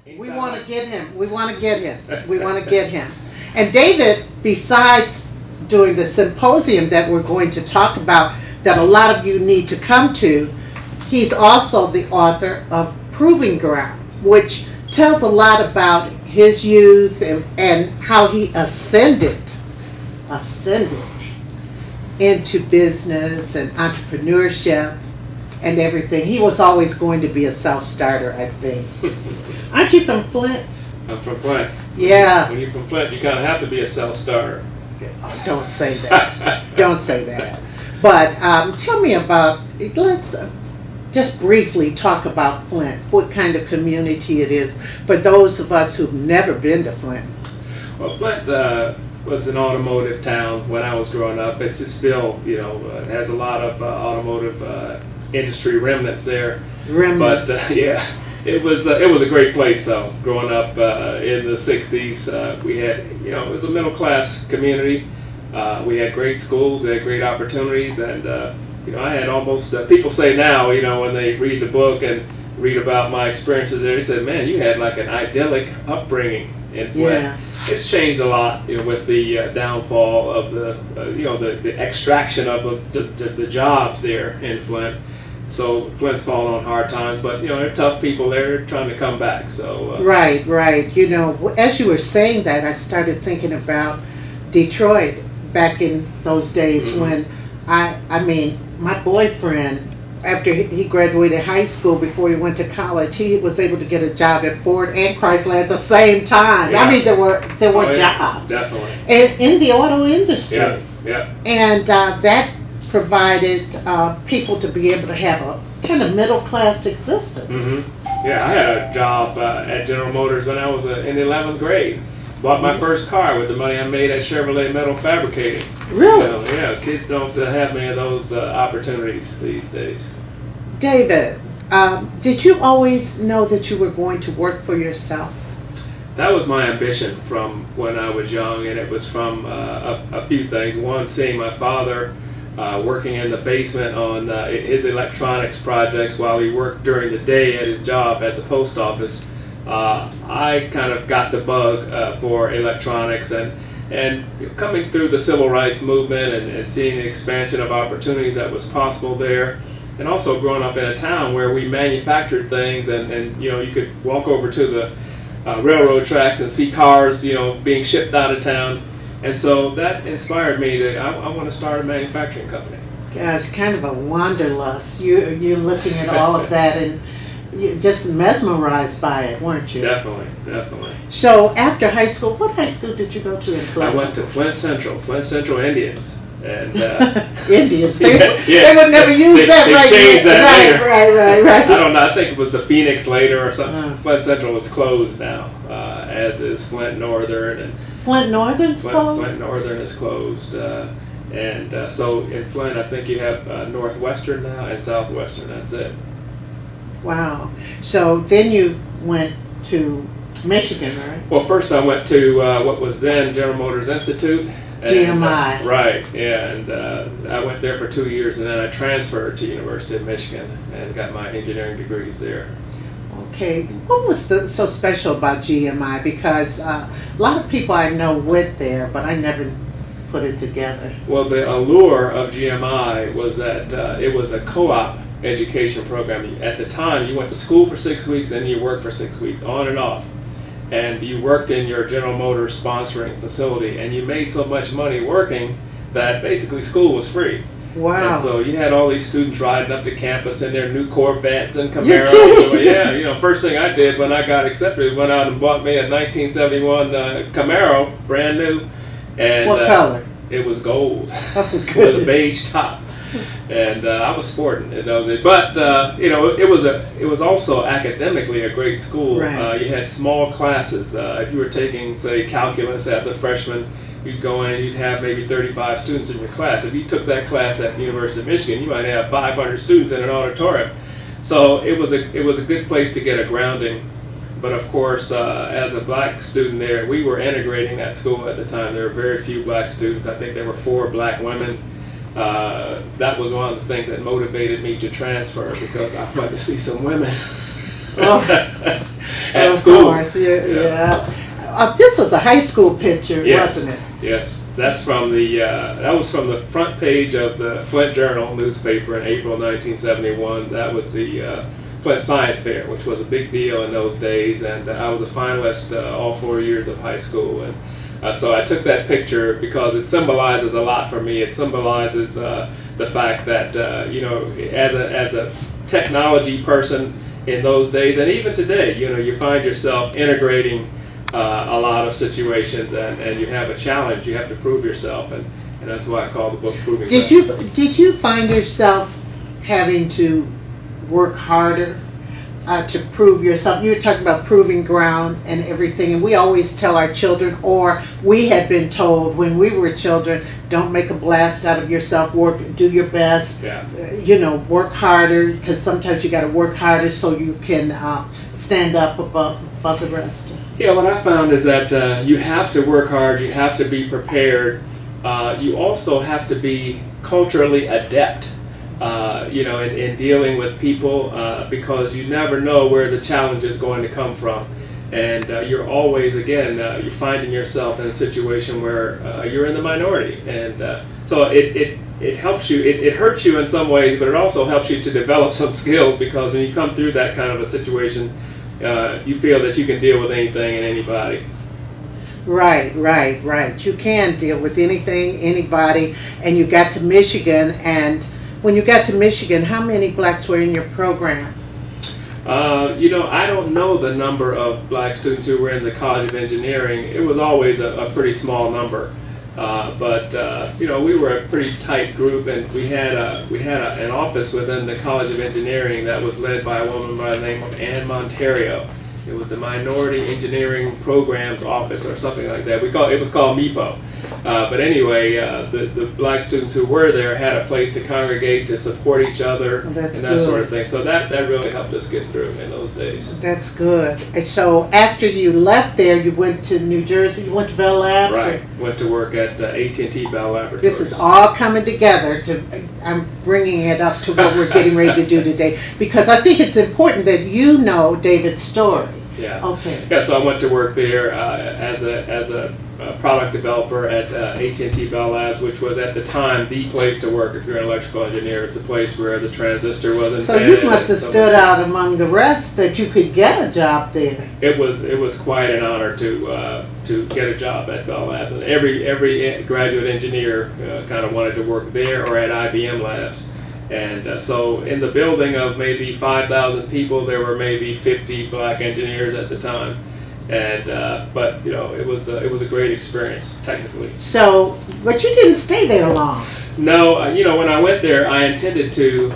We want to get him. We want to get him. We want to get him. And David, besides doing the symposium that we're going to talk about, that a lot of you need to come to, he's also the author of Proving Ground, which tells a lot about his youth and how he ascended into business and entrepreneurship and everything. He was always going to be a self-starter, I think. Aren't you from Flint? I'm from Flint. Yeah. When you're from Flint, you kind of have to be a self-starter. Oh, don't say that. Don't say that. But tell me about, let's just briefly talk about Flint, what kind of community it is for those of us who've never been to Flint. Well, Flint was an automotive town when I was growing up. It's still, it has a lot of automotive industry remnants there. Remnants. But yeah, it was a great place though. Growing up in the '60s, we had, it was a middle class community. We had great schools, we had great opportunities, and I had almost, people say now, when they read the book and read about my experiences there, they said, man, you had like an idyllic upbringing in Flint. Yeah. It's changed a lot with the downfall of the extraction of the jobs there in Flint. So Flint's fallen on hard times, but there are tough people there trying to come back. So Right. As you were saying that, I started thinking about Detroit back in those days when my boyfriend, after he graduated high school, before he went to college, he was able to get a job at Ford and Chrysler at the same time. Yeah. I mean, there were jobs. Definitely. And in the auto industry. Yeah. And that provided people to be able to have a kind of middle class existence. Mm-hmm. Yeah, I had a job at General Motors when I was in the 11th grade. Bought my first car with the money I made at Chevrolet Metal Fabricating. Really? Yeah, kids don't have many of those opportunities these days. David, did you always know that you were going to work for yourself? That was my ambition from when I was young, and it was from a few things. One, seeing my father working in the basement on his electronics projects while he worked during the day at his job at the post office. I kind of got the bug for electronics, and coming through the civil rights movement and seeing the expansion of opportunities that was possible there, and also growing up in a town where we manufactured things, and you could walk over to the railroad tracks and see cars being shipped out of town, and so that inspired me that I want to start a manufacturing company. Gosh, kind of a wanderlust. You're looking at all of that and you're just mesmerized by it, weren't you? Definitely. So after high school, what high school did you go to in Flint? I went to Flint Central Indians. And Indians, they yeah. would never use that they right changed now. that later. Right. I don't know, I think it was the Phoenix later or something. Flint Central is closed now, as is Flint Northern. And Flint Northern's closed? Flint Northern is closed. And so in Flint, I think you have Northwestern now and Southwestern, that's it. Wow. So then you went to Michigan, right? Well, first I went to what was then General Motors Institute. GMI. Right, yeah, and I went there for 2 years, and then I transferred to University of Michigan and got my engineering degrees there. Okay, what was so special about GMI? Because a lot of people I know went there, but I never put it together. Well, the allure of GMI was that it was a co-op education program. At the time, you went to school for 6 weeks, and you worked for 6 weeks, on and off. And you worked in your General Motors sponsoring facility, and you made so much money working that basically school was free. Wow. And so you had all these students riding up to campus in their new Corvettes and Camaros. Yeah, first thing I did when I got accepted, went out and bought me a 1971 Camaro, brand new. And what color? It was gold, Oh, with a beige top. And I was sporting it, but it was also academically a great school. Right. You had small classes. If you were taking, say, calculus as a freshman, you'd go in and you'd have maybe 35 students in your class. If you took that class at the University of Michigan, you might have 500 students in an auditorium. So it was a good place to get a grounding. But of course, as a black student there, we were integrating that school at the time. There were very few black students. I think there were 4 black women. That was one of the things that motivated me to transfer, because I wanted to see some women. at of school. Course, yeah. This was a high school picture, Yes. wasn't it? Yes, that's from the that was from the front page of the Flint Journal newspaper in April 1971. That was the Flint Science Fair, which was a big deal in those days, and I was a finalist all 4 years of high school, and so I took that picture because it symbolizes a lot for me. It symbolizes the fact that as a technology person in those days, and even today, you find yourself integrating a lot of situations, and you have a challenge. You have to prove yourself, and that's why I call the book Proving Ground. Did you find yourself having to work harder to prove yourself? You were talking about proving ground and everything, and we always tell our children, or we had been told when we were children, don't make a blast out of yourself, do your best, work harder, because sometimes you got to work harder so you can stand up above the rest. Yeah, what I found is that you have to work hard, you have to be prepared, you also have to be culturally adept, in dealing with people, because you never know where the challenge is going to come from. And you're always, again, you're finding yourself in a situation where you're in the minority. And so it helps you, it hurts you in some ways, but it also helps you to develop some skills, because when you come through that kind of a situation, you feel that you can deal with anything and anybody. Right. You can deal with anything, anybody, and you got to Michigan, and when you got to Michigan, how many blacks were in your program? I don't know the number of black students who were in the College of Engineering. It was always a pretty small number, but we were a pretty tight group, and we had an office within the College of Engineering that was led by a woman by the name of Ann Monterio. It was the Minority Engineering Programs Office or something like that. It was called MIPO. But anyway, the black students who were there had a place to congregate, to support each other, and that sort of thing. So that really helped us get through in those days. That's good. And so after you left there, you went to New Jersey, you went to Bell Labs? Right. Went to work at AT&T Bell Laboratories. This is all coming together. I'm bringing it up to what we're getting ready to do today, because I think it's important that you know David's story. Yeah. Okay. Yeah. So I went to work there as a product developer at AT&T Bell Labs, which was at the time the place to work if you're an electrical engineer. It's the place where the transistor was invented. So you must have stood out among the rest that you could get a job there. It was quite an honor to get a job at Bell Labs. And every graduate engineer kind of wanted to work there or at IBM Labs. And so in the building of maybe 5,000 people, there were maybe 50 black engineers at the time. And but it was a great experience technically. So, but you didn't stay there long. No, when I went there, I intended to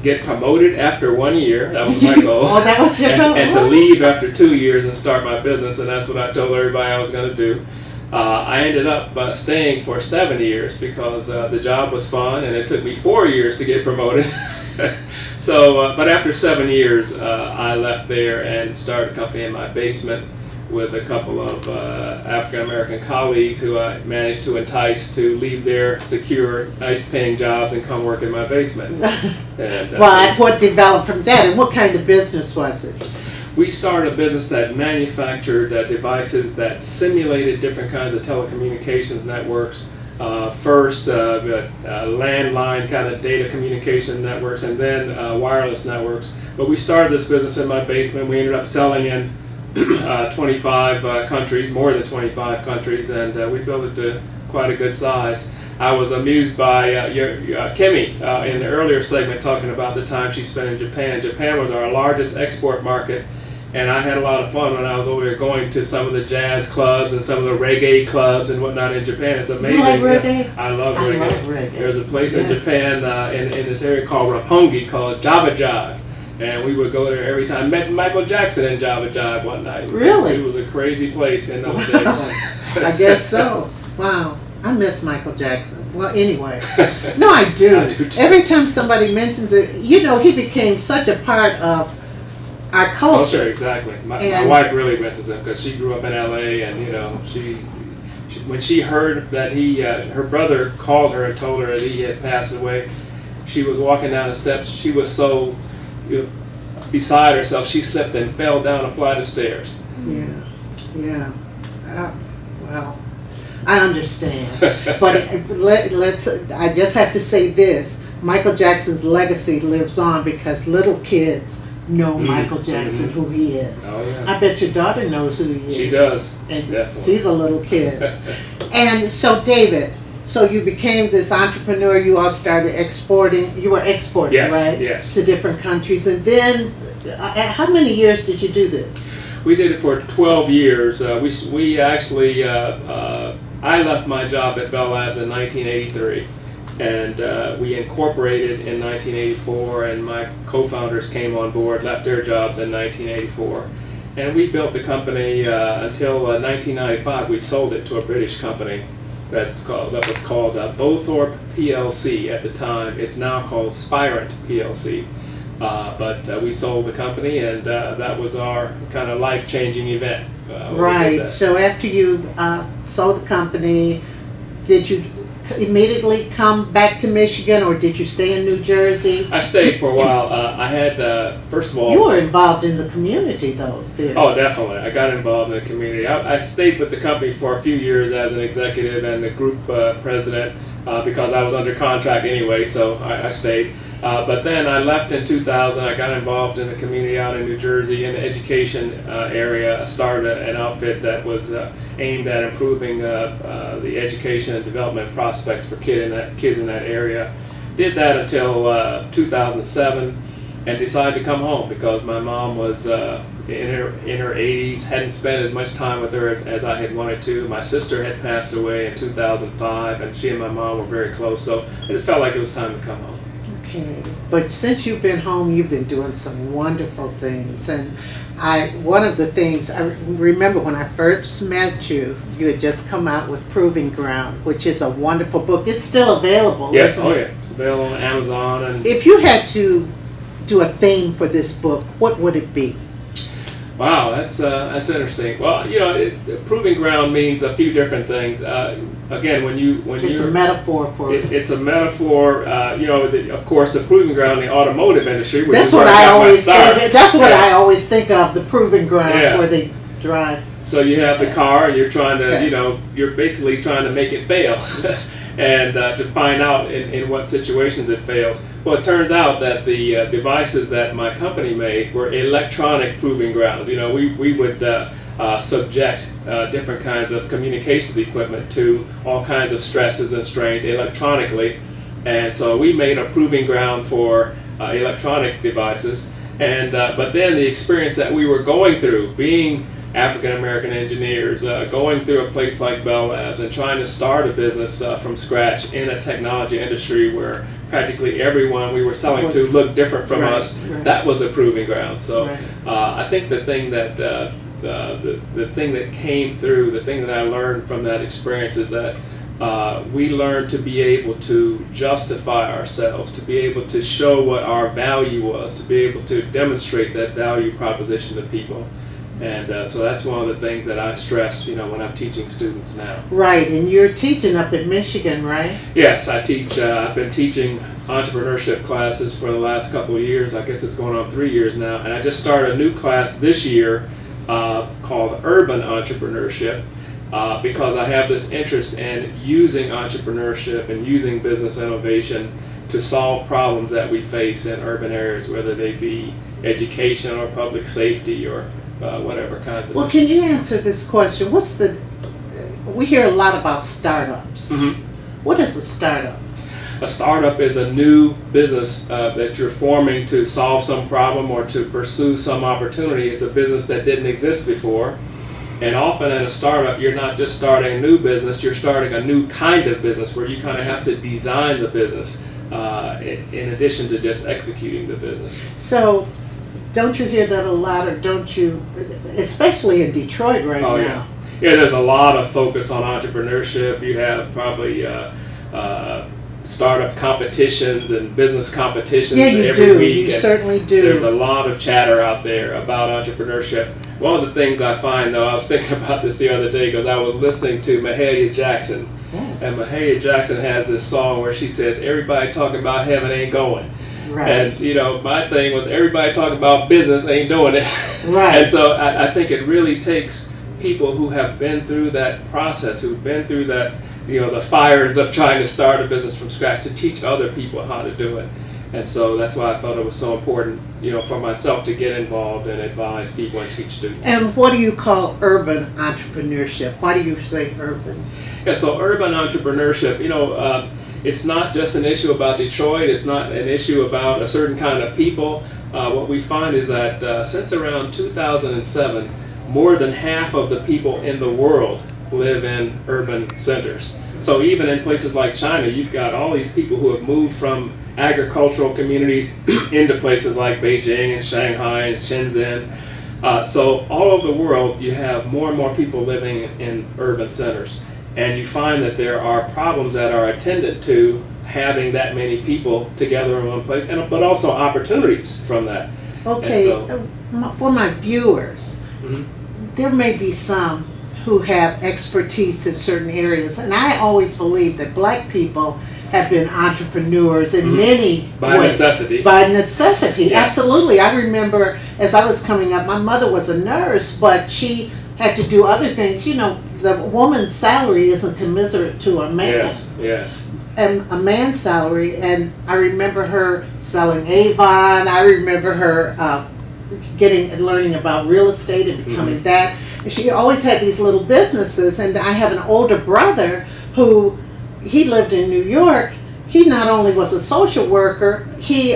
get promoted after 1 year. That was my goal. Oh, that was your goal. And to leave after 2 years and start my business, and that's what I told everybody I was going to do. I ended up staying for 7 years because the job was fun, and it took me 4 years to get promoted. So, but after 7 years, I left there and started a company in my basement with a couple of African-American colleagues who I managed to entice to leave their secure, nice-paying jobs and come work in my basement. And, what developed from that, and what kind of business was it? We started a business that manufactured devices that simulated different kinds of telecommunications networks. First, landline kind of data communication networks, and then wireless networks. But we started this business in my basement. We ended up selling in 25 countries, more than 25 countries, and we built it to quite a good size. I was amused by Kimmy in the earlier segment talking about the time she spent in Japan. Japan was our largest export market. And I had a lot of fun when I was over there going to some of the jazz clubs and some of the reggae clubs and whatnot in Japan. It's amazing. You like reggae? I love reggae. There's a place in Japan in this area called Roppongi called Java Jive. And we would go there every time. Met Michael Jackson in Java Jive one night. Really? It was a crazy place in those days. I guess so. Wow. I miss Michael Jackson. Well, anyway. No, I do. I do too. Every time somebody mentions it, he became such a part of our culture. Oh, sure, exactly. My wife really misses him because she grew up in L.A. and she when she heard that her brother called her and told her that he had passed away, she was walking down the steps. She was so beside herself. She slipped and fell down a flight of stairs. Yeah. Well, I understand. But I just have to say this. Michael Jackson's legacy lives on because little kids know Michael Jackson, who he is. Oh, yeah. I bet your daughter knows who he is. She does. And definitely. She's a little kid. And so, David, so you became this entrepreneur. You all started exporting. You were exporting, Yes, right? yes. To different countries. And then, how many years did you do this? We did it for 12 years. We actually, I left my job at Bell Labs in 1983. And we incorporated in 1984, and my co-founders came on board, left their jobs in 1984. And we built the company until 1995. We sold it to a British company that was called Bowthorpe PLC at the time. It's now called Spirent PLC. But we sold the company, and that was our kind of life-changing event. Right. So after you sold the company, did you immediately come back to Michigan, or did you stay in New Jersey? I stayed for a while. I had, first of all... You were involved in the community, though, there. Oh, definitely. I got involved in the community. I stayed with the company for a few years as an executive and the group president because I was under contract anyway, so I stayed. But then I left in 2000. I got involved in the community out in New Jersey in the education area. I started an outfit that was aimed at improving the education and development prospects for kids in that area. Did that until 2007, and decided to come home because my mom was in her 80s, hadn't spent as much time with her as I had wanted to. My sister had passed away in 2005, and she and my mom were very close, so I just felt like it was time to come home. Okay, but since you've been home, you've been doing some wonderful things, and one of the things I remember when I first met you, you had just come out with Proving Ground, which is a wonderful book. It's still available. Yes, isn't it? yeah, it's available on Amazon. And if you had to do a theme for this book, what would it be? Wow, that's interesting. Well, Proving Ground means a few different things. Again, It's a metaphor for it's a metaphor. Of course, the Proving Ground in the automotive industry. Which that's is what where I got always. my start. That's what I always think of, the Proving Grounds, Yeah. where they drive. So you have the car, and you're trying to, Test. you're basically trying to make it fail, and to find out in what situations it fails. Well, it turns out that the devices that my company made were electronic proving grounds. We would subject different kinds of communications equipment to all kinds of stresses and strains electronically, and so we made a proving ground for electronic devices. And but then the experience that we were going through, being African American engineers, going through a place like Bell Labs and trying to start a business from scratch in a technology industry where practically everyone we were selling to looked different from us. Right. That was a proving ground. So Right. I think the thing that the thing that came through, the thing that I learned from that experience is that we learned to be able to justify ourselves, to be able to show what our value was, to be able to demonstrate that value proposition to people. And so that's one of the things that I stress, when I'm teaching students now. Right, and you're teaching up in Michigan, right? Yes, I teach. I've been teaching entrepreneurship classes for the last couple of years. I guess it's going on 3 years now. And I just started a new class this year called Urban Entrepreneurship because I have this interest in using entrepreneurship and using business innovation to solve problems that we face in urban areas, whether they be education or public safety or whatever kinds of Well, issues. can you answer this question? We hear a lot about startups. Mhm. What is a startup? A startup is a new business that you're forming to solve some problem or to pursue some opportunity. It's a business that didn't exist before. And often in a startup, you're not just starting a new business, you're starting a new kind of business where you kind of have to design the business in addition to just executing the business. So, don't you hear that a lot, or don't you, especially in Detroit right now? Yeah. Yeah, there's a lot of focus on entrepreneurship. You have probably startup competitions and business competitions Yeah, you every do. week. You and certainly do. There's a lot of chatter out there about entrepreneurship. One of the things I find, though, I was thinking about this the other day because I was listening to Mahalia Jackson. Oh. And Mahalia Jackson has this song where she says, "Everybody talking about heaven ain't going." Right. And, you know, my thing was everybody talking about business ain't doing it. Right. And so I think it really takes people who have been through that process, who've been through that, you know, the fires of trying to start a business from scratch, to teach other people how to do it. And so that's why I felt it was so important, you know, for myself to get involved and advise people and teach students. And what do you call urban entrepreneurship? Why do you say urban? Yeah, so urban entrepreneurship, you know, it's not just an issue about Detroit. It's not an issue about a certain kind of people. What we find is that since around 2007, more than half of the people in the world live in urban centers. So even in places like China, you've got all these people who have moved from agricultural communities into places like Beijing and Shanghai and Shenzhen. So all over the world, you have more and more people living in urban centers. And you find that there are problems that are attendant to having that many people together in one place, but also opportunities from that. Okay, so, for my viewers, mm-hmm. there may be some who have expertise in certain areas, and I always believe that black people have been entrepreneurs in many by ways. necessity. By necessity, Yes. Absolutely. I remember as I was coming up, my mother was a nurse, but she had to do other things. You know, the woman's salary isn't commensurate to a man. Yes. And a man's salary, and I remember her selling Avon. I remember her learning about real estate and becoming that. And she always had these little businesses. And I have an older brother who, he lived in New York. He not only was a social worker, he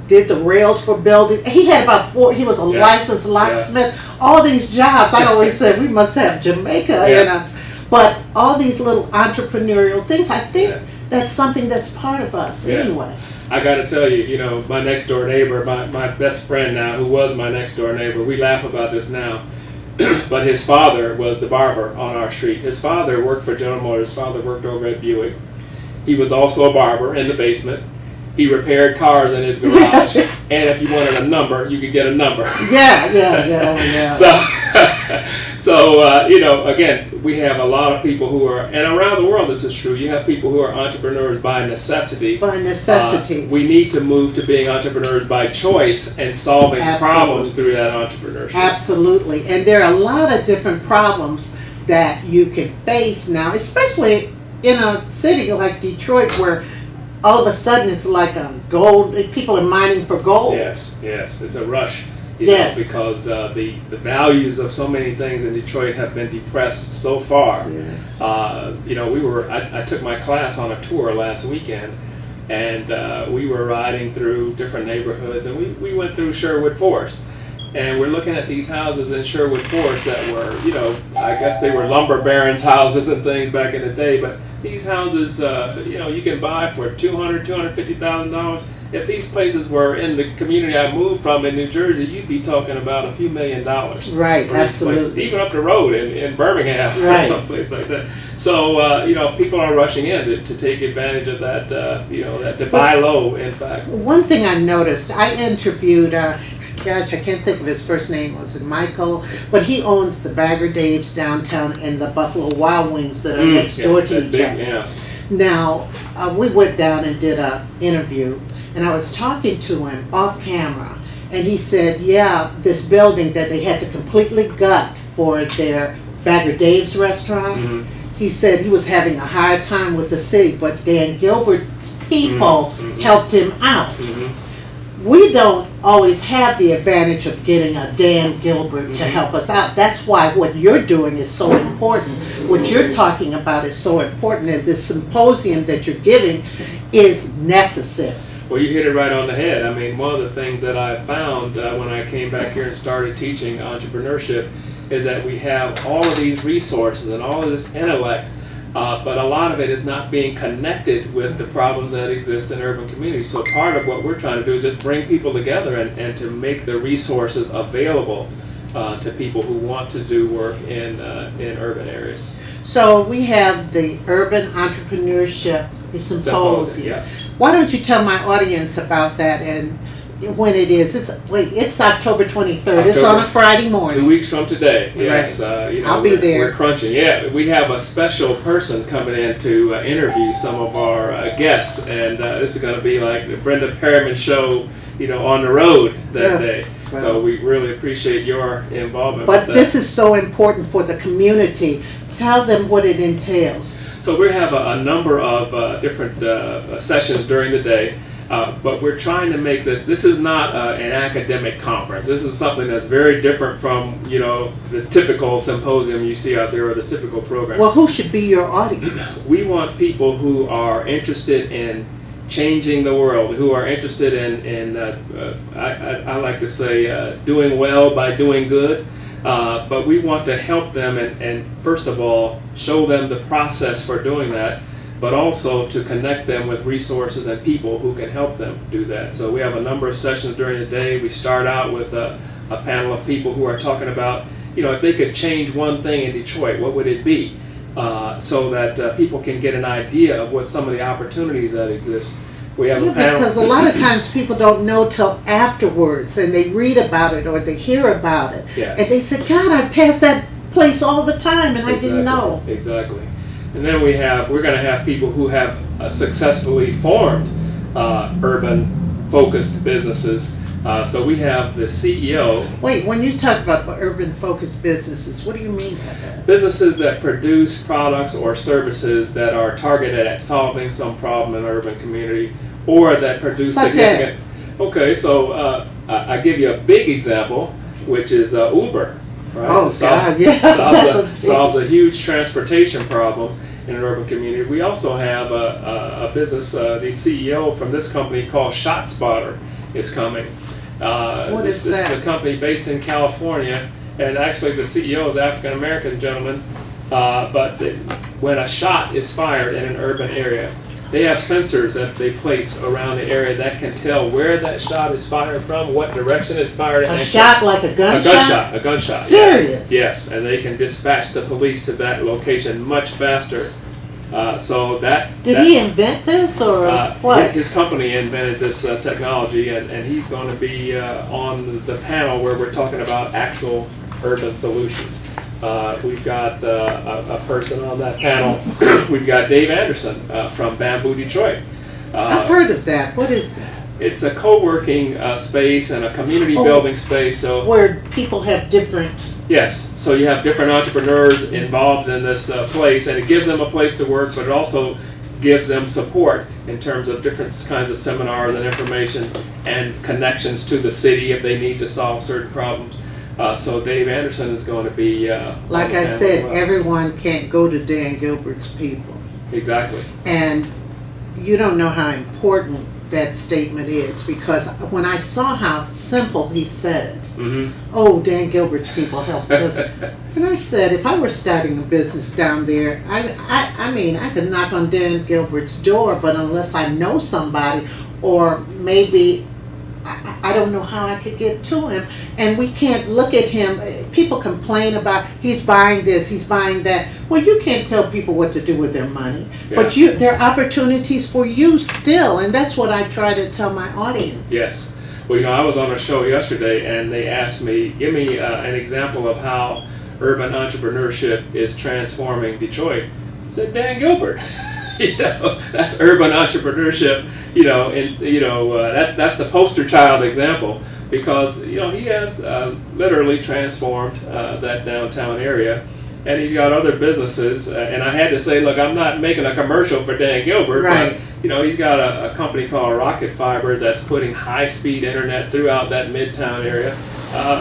did the rails for building. He had about he was a licensed locksmith. All these jobs, I always said we must have Jamaica in us. But all these little entrepreneurial things, I think that's something that's part of us anyway. I got to tell you, you know, my next door neighbor, my best friend now, who was my next door neighbor, we laugh about this now, but his father was the barber on our street. His father worked for General Motors. His father worked over at Buick. He was also a barber in the basement. He repaired cars in his garage. And if you wanted a number, you could get a number. Yeah. So, you know, again, we have a lot of people who are, and around the world this is true, you have people who are entrepreneurs by necessity. By necessity. We need to move to being entrepreneurs by choice and solving problems through that entrepreneurship. Absolutely. And there are a lot of different problems that you can face now, especially in a city like Detroit, where all of a sudden it's like a gold, people are mining for gold. Yes, it's a rush. You know, because the values of so many things in Detroit have been depressed so far. You know, I took my class on a tour last weekend, and we were riding through different neighborhoods, and we went through Sherwood Forest. And we're looking at these houses in Sherwood Forest that were, you know, I guess they were lumber barons' houses and things back in the day, but these houses, you know, you can buy for $250,000. If these places were in the community I moved from in New Jersey, you'd be talking about a few $1 million. Right, absolutely. Even up the road in Birmingham or someplace like that. So, you know, people are rushing in to take advantage of that, you know, to buy low, in fact. One thing I noticed, I interviewed, gosh, I can't think of his first name, was it Michael? But he owns the Bagger Dave's downtown and the Buffalo Wild Wings that are next door to each other. Yeah. Now, we went down and did an interview, and I was talking to him off camera, and he said, this building that they had to completely gut for their Bagger Dave's restaurant, he said he was having a hard time with the city, but Dan Gilbert's people helped him out. We don't always have the advantage of getting a Dan Gilbert to help us out. That's why what you're doing is so important. What you're talking about is so important, and this symposium that you're giving is necessary. Well, you hit it right on the head. I mean, one of the things that I found when I came back here and started teaching entrepreneurship is that we have all of these resources and all of this intellect, but a lot of it is not being connected with the problems that exist in urban communities. So part of what we're trying to do is just bring people together and to make the resources available to people who want to do work in urban areas. So we have the Urban Entrepreneurship Symposium. Why don't you tell my audience about that, and when it is. It's October 23rd. It's on a Friday morning. 2 weeks from today. Yes, right. I'll be there. We're crunching. Yeah, we have a special person coming in to interview some of our guests, and this is going to be like the Brenda Perryman show, on the road that day. Well, so we really appreciate your involvement. But this is so important for the community. Tell them what it entails. So we have a number of different sessions during the day. But we're trying to make this is not an academic conference. This is something that's very different from, the typical symposium you see out there or the typical program. Well, who should be your audience? We want people who are interested in changing the world, who are interested in I like to say, doing well by doing good. But we want to help them and first of all, show them the process for doing that, but also to connect them with resources and people who can help them do that. So we have a number of sessions during the day. We start out with a panel of people who are talking about, if they could change one thing in Detroit, what would it be? So that people can get an idea of what some of the opportunities that exist. We have a panel. Because a lot of times people don't know till afterwards, and they read about it or they hear about it. Yes. And they say, God, I pass that place all the time and I didn't know. Exactly. And then we're going to have people who have successfully formed urban-focused businesses. So we have the CEO. Wait, when you talk about urban-focused businesses, what do you mean by that? Businesses that produce products or services that are targeted at solving some problem in an urban community, or that produce significant. Okay, so I give you a big example, which is Uber. Right? Oh, God, yeah. Solves a huge transportation problem in an urban community. We also have a business, the CEO from this company called ShotSpotter is coming. What is this that? is a company based in California, and actually the CEO is an African-American gentleman, but when a shot is fired in an urban area, they have sensors that they place around the area that can tell where that shot is fired from, what direction it's fired in. A shot like a gunshot? A gunshot. Serious? Yes, and they can dispatch the police to that location much faster. Did he invent this or what? His company invented this technology, and he's going to be on the panel where we're talking about actual urban solutions. We've got a person on that panel. We've got Dave Anderson from Bamboo Detroit. I've heard of that. What is that? It's a co-working space and a community building space. So where people have different. Yes, so you have different entrepreneurs involved in this place, and it gives them a place to work, but it also gives them support in terms of different kinds of seminars and information and connections to the city if they need to solve certain problems. So Dave Anderson is going to be like I said, everyone can't go to Dan Gilbert's people. Exactly. And you don't know how important that statement is, because when I saw how simple he said it, oh, Dan Gilbert's people help us. And I said, if I were starting a business down there, I mean, I could knock on Dan Gilbert's door, but unless I know somebody, or maybe I don't know how I could get to him. And we can't look at him. People complain about he's buying this, he's buying that. Well, you can't tell people what to do with their money. Yeah. But there are opportunities for you still, and that's what I try to tell my audience. Yes. Well, I was on a show yesterday, and they asked me, give me an example of how urban entrepreneurship is transforming Detroit. I said, Dan Gilbert. That's urban entrepreneurship. That's the poster child example, because he has literally transformed that downtown area, and he's got other businesses. And I had to say, look, I'm not making a commercial for Dan Gilbert, right. But he's got a company called Rocket Fiber that's putting high-speed internet throughout that midtown area.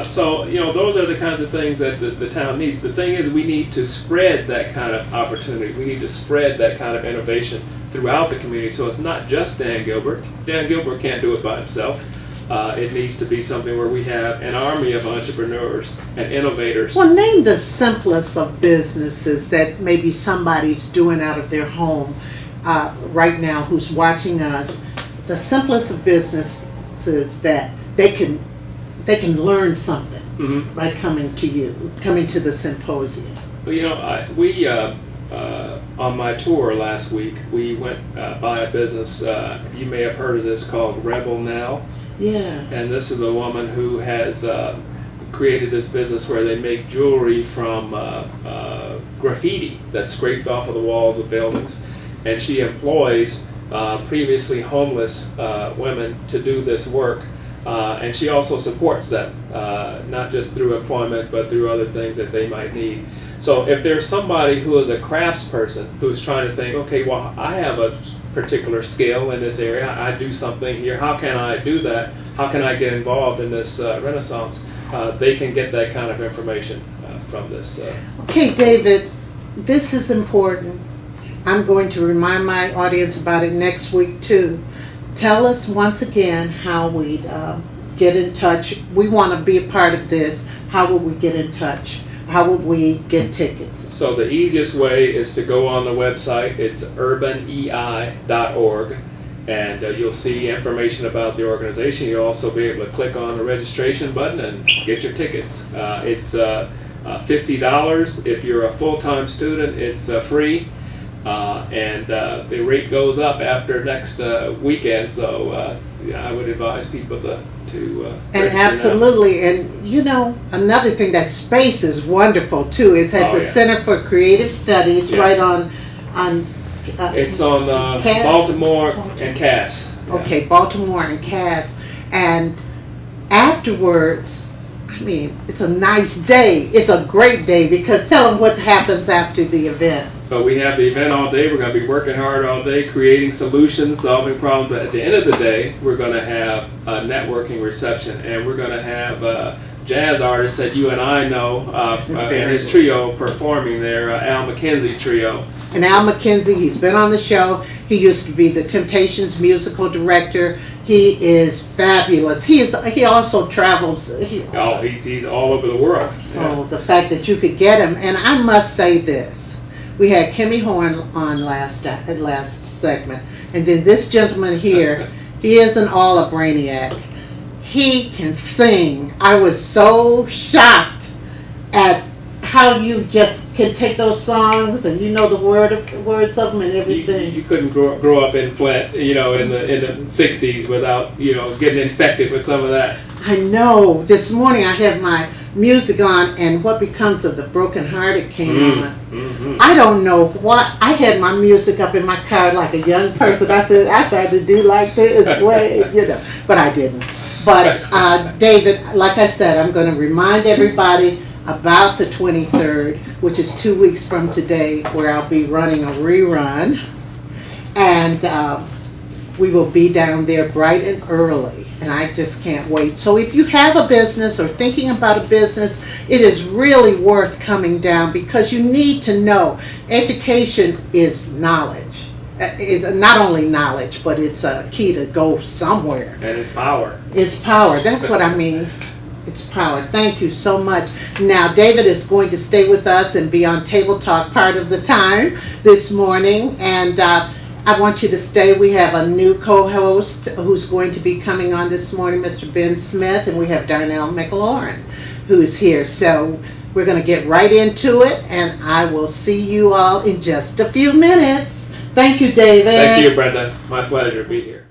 So those are the kinds of things that the town needs. The thing is, we need to spread that kind of opportunity. We need to spread that kind of innovation throughout the community. So it's not just Dan Gilbert. Dan Gilbert can't do it by himself. It needs to be something where we have an army of entrepreneurs and innovators. Well, name the simplest of businesses that maybe somebody's doing out of their home right now who's watching us. The simplest of businesses that they can learn something by coming to the symposium. Well, we on my tour last week, we went by a business, you may have heard of this, called Rebel Now. Yeah. And this is a woman who has created this business where they make jewelry from graffiti that's scraped off of the walls of buildings. And she employs previously homeless women to do this work. And she also supports them, not just through employment, but through other things that they might need. So if there's somebody who is a craftsperson who's trying to think, okay, well, I have a particular skill in this area, I do something here, how can I do that? How can I get involved in this renaissance? They can get that kind of information from this. Okay, David, this is important. I'm going to remind my audience about it next week too. Tell us once again how we get in touch. We want to be a part of this. How would we get in touch? How would we get tickets? So the easiest way is to go on the website. It's urbanei.org, and you'll see information about the organization. You'll also be able to click on the registration button and get your tickets. It's $50. If you're a full-time student, it's free. And the rate goes up after next weekend, so I would advise people to and absolutely, and you know, another thing, that space is wonderful too. It's at the Center for Creative Studies, right on it's on Baltimore and Cass. Okay, Baltimore and Cass, and afterwards, I mean, it's a nice day. It's a great day, because tell them what happens after the event. So we have the event all day. We're going to be working hard all day, creating solutions, solving problems. But at the end of the day, we're going to have a networking reception, and we're going to have jazz artists that you and I know, and his trio performing there, Al McKenzie Trio. And Al McKenzie, he's been on the show. He used to be the Temptations musical director. He is fabulous. He also travels. He's all over the world. So the fact that you could get him, and I must say this. We had Kimmy Horn on last segment, and then this gentleman here, he isn't all a brainiac. He can sing. I was so shocked at how you just can take those songs and you know the words of them and everything. You couldn't grow up in Flint, in the 60s without getting infected with some of that. I know. This morning I had my music on, and What Becomes of the Broken Hearted came on. Mm-hmm. I don't know why. I had my music up in my car like a young person. I said, I tried to do like this way, but I didn't. But David, like I said, I'm going to remind everybody about the 23rd, which is 2 weeks from today, where I'll be running a rerun. And we will be down there bright and early, and I just can't wait. So if you have a business or thinking about a business, it is really worth coming down, because you need to know. Education is knowledge. It's not only knowledge, but it's a key to go somewhere. And it's power. It's power. That's what I mean. It's power. Thank you so much. Now, David is going to stay with us and be on Table Talk part of the time this morning, and I want you to stay. We have a new co-host who's going to be coming on this morning, Mr. Ben Smith, and we have Darnell McLaurin who's here. So we're going to get right into it, and I will see you all in just a few minutes. Thank you, David. Thank you, Brenda. My pleasure to be here.